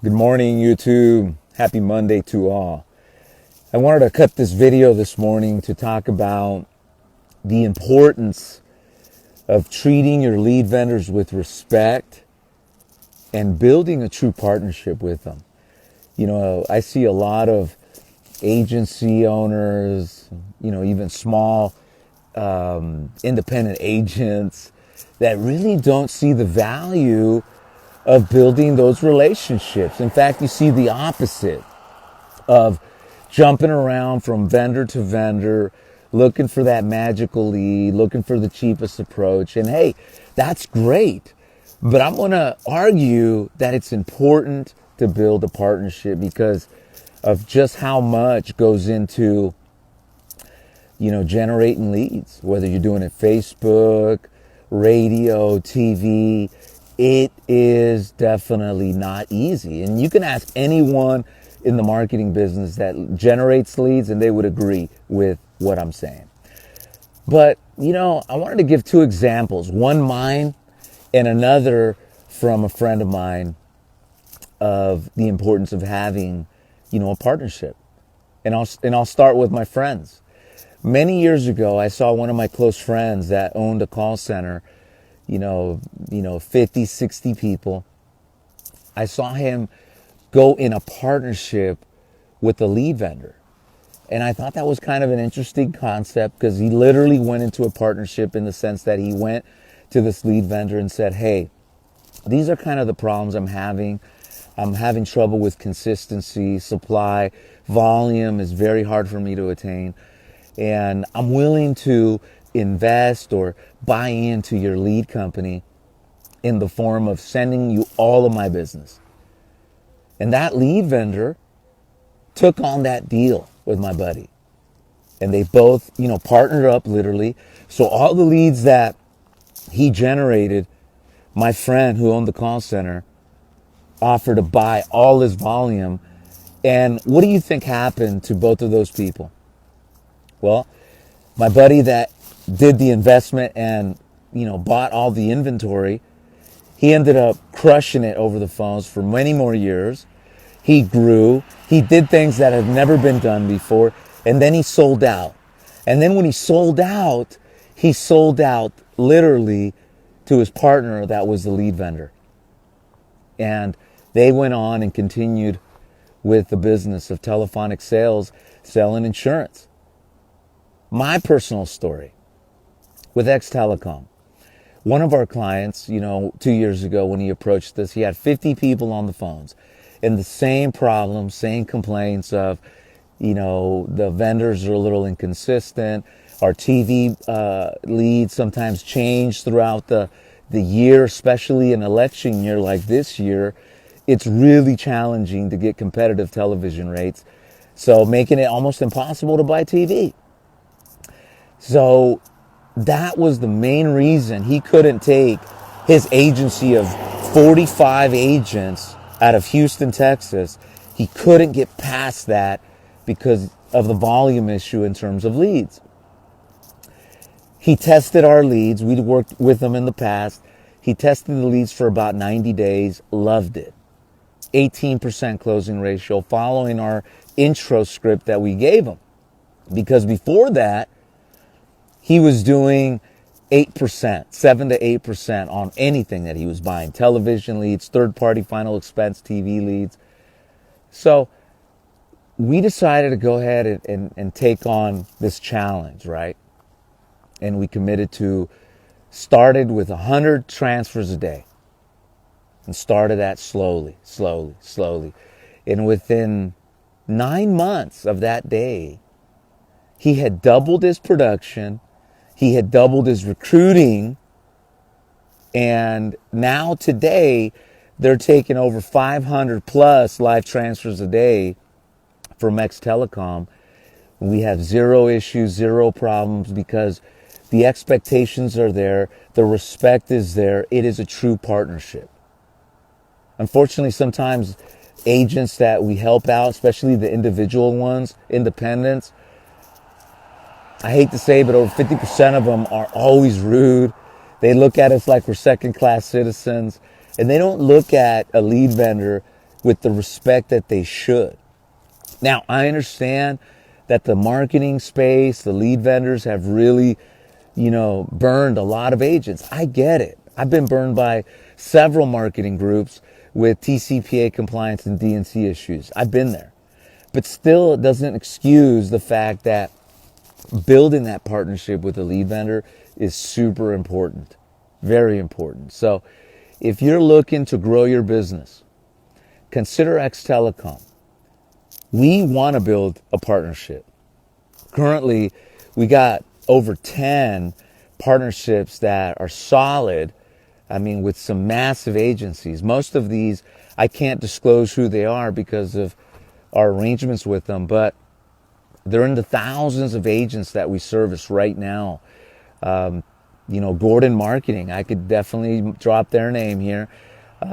Good morning, YouTube. Happy Monday to all. I wanted to cut this video this morning to talk about the importance of treating your lead vendors with respect and building a true partnership with them. You know, I see a lot of agency owners, even small independent agents that really don't see the value of building those relationships. In fact, you see the opposite of jumping around from vendor to vendor, looking for that magical lead, looking for the cheapest approach. And hey, that's great. But I'm going to argue that it's important to build a partnership because of just how much goes into, generating leads, whether you're doing it Facebook, radio, TV. It is definitely not easy. And you can ask anyone in the marketing business that generates leads and they would agree with what I'm saying. But, I wanted to give two examples, one mine and another from a friend of mine of the importance of having, a partnership. And I'll start with my friends. Many years ago, I saw one of my close friends that owned a call center, 50, 60 people. I saw him go in a partnership with a lead vendor. And I thought that was kind of an interesting concept because he literally went into a partnership in the sense that he went to this lead vendor and said, hey, these are kind of the problems I'm having. I'm having trouble with consistency, supply, volume is very hard for me to attain. And I'm willing to invest or buy into your lead company in the form of sending you all of my business. And that lead vendor took on that deal with my buddy. And they both, partnered up literally. So all the leads that he generated, my friend who owned the call center offered to buy all his volume. And what do you think happened to both of those people? Well, my buddy that did the investment and, bought all the inventory, he ended up crushing it over the phones for many more years. He grew. He did things that had never been done before. And then he sold out. And then when he sold out literally to his partner that was the lead vendor. And they went on and continued with the business of telephonic sales, selling insurance. My personal story with X Telecom. One of our clients, 2 years ago when he approached us, he had 50 people on the phones and the same problems, same complaints of, the vendors are a little inconsistent. Our TV leads sometimes change throughout the year, especially an election year like this year. It's really challenging to get competitive television rates. So making it almost impossible to buy TV. So that was the main reason he couldn't take his agency of 45 agents out of Houston, Texas. He couldn't get past that because of the volume issue in terms of leads. He tested our leads. We'd worked with him in the past. He tested the leads for about 90 days, loved it. 18% closing ratio following our intro script that we gave him. Because before that, he was doing 8%, 7 to 8% on anything that he was buying. Television leads, third-party final expense TV leads. So we decided to go ahead and take on this challenge, right? And we committed to, started with 100 transfers a day. And started that slowly. And within 9 months of that day, he had doubled his production. He had doubled his recruiting. And now today, they're taking over 500 plus live transfers a day from X Telecom. We have zero issues, zero problems because the expectations are there. The respect is there. It is a true partnership. Unfortunately, sometimes agents that we help out, especially the individual ones, independents, I hate to say, but over 50% of them are always rude. They look at us like we're second-class citizens, and they don't look at a lead vendor with the respect that they should. Now, I understand that the marketing space, the lead vendors have really, burned a lot of agents. I get it. I've been burned by several marketing groups with TCPA compliance and DNC issues. I've been there. But still, it doesn't excuse the fact that building that partnership with a lead vendor is super important. Very important. So if you're looking to grow your business, consider X Telecom. We want to build a partnership. Currently, we got over 10 partnerships that are solid. I mean, with some massive agencies. Most of these, I can't disclose who they are because of our arrangements with them, but they're in the thousands of agents that we service right now. Gordon Marketing, I could definitely drop their name here.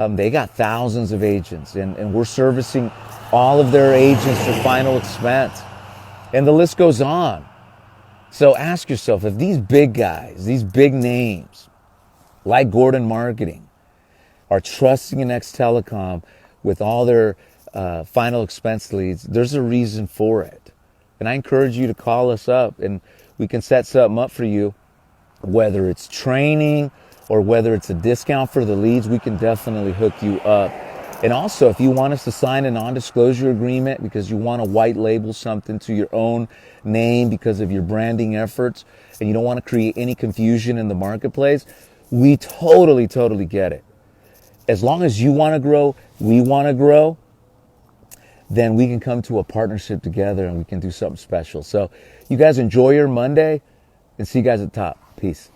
They got thousands of agents, and we're servicing all of their agents for final expense. And the list goes on. So ask yourself, if these big guys, these big names, like Gordon Marketing, are trusting in X Telecom with all their final expense leads, there's a reason for it. And I encourage you to call us up and we can set something up for you, whether it's training or whether it's a discount for the leads. We can definitely hook you up. And also, if you want us to sign a non-disclosure agreement because you want to white label something to your own name because of your branding efforts and you don't want to create any confusion in the marketplace, we totally get it. As long as you want to grow, we want to grow, then we can come to a partnership together and we can do something special. So you guys enjoy your Monday and see you guys at the top. Peace.